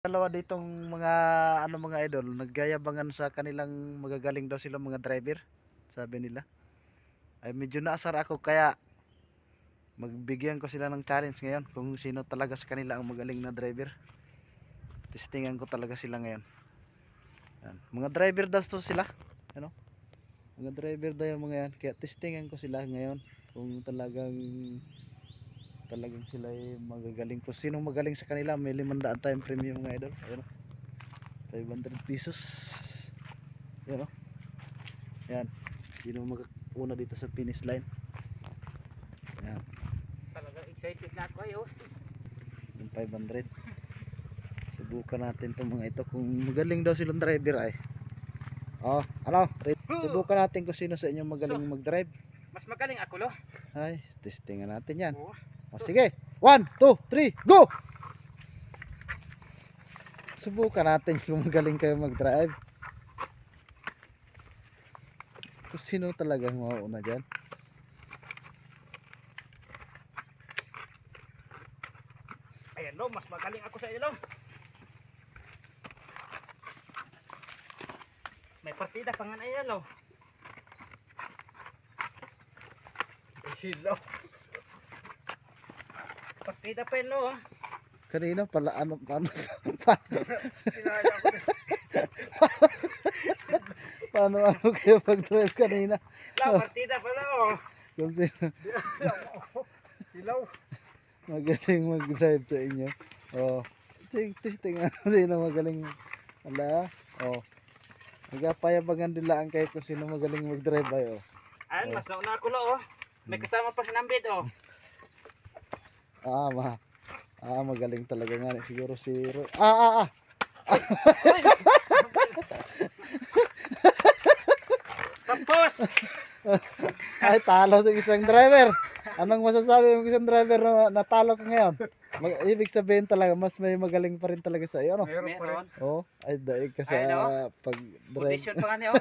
Dalawa ditong mga mga idol, naggayabangan sa kanilang magagaling daw sila mga driver, sabi nila. Ay medyo naasar ako kaya magbigyan ko sila ng challenge ngayon kung sino talaga sa kanila ang magaling na driver. Testingan ko talaga sila ngayon. Yan. Mga driver daw to sila, ano? Mga driver daw yung mga yan, kaya testingan ko sila ngayon kung talagang sila ay magagaling. Kung sino magaling sa kanila, may 500 time premium mga idol. Ayun, 500 pesos. Yan o. Yan. Sino mag-una dito sa finish line. Yan. Talagang excited na ako ayo. Yung 500. Subukan natin itong mga ito. Kung magaling daw silang driver ay. Oh, ano? Subukan natin kung sino sa inyo magaling mag-drive. Mas magaling ako lo. Ay, testingan natin yan. Oo. O sige, 1, 2, 3, go! Subukan natin kung magaling kayo mag-drive. Kung sino talagang mauuna dyan. Ayan lo, mas magaling ako sa iyo lo. May partida pa nga na yan lo. Hello. Partida pa yan lo ha. Kanina pala ano paano kayo mag-drive kanina? La, partida pa lo. Kung sino Hello. magaling mag-drive sa inyo. Oh, tingnan sino magaling. Ala, oh. Nagapayabangan nila ang kayo kung sino magaling mag-drive ay oh. Ayan, mas nauna ako lo oh. May kasama pa si Nambit oh. Magaling talaga nga siguro si Tapos. Ay, talo sa isang driver. Anong masasabi mo isang driver na natalo ko ngayon? Ibig sabihin talaga mas may magaling pa rin talaga sa iyo, ano? Meron. Oh, ay daig ka sa Ay, no? pag-drive. Audition pa nga niya oh.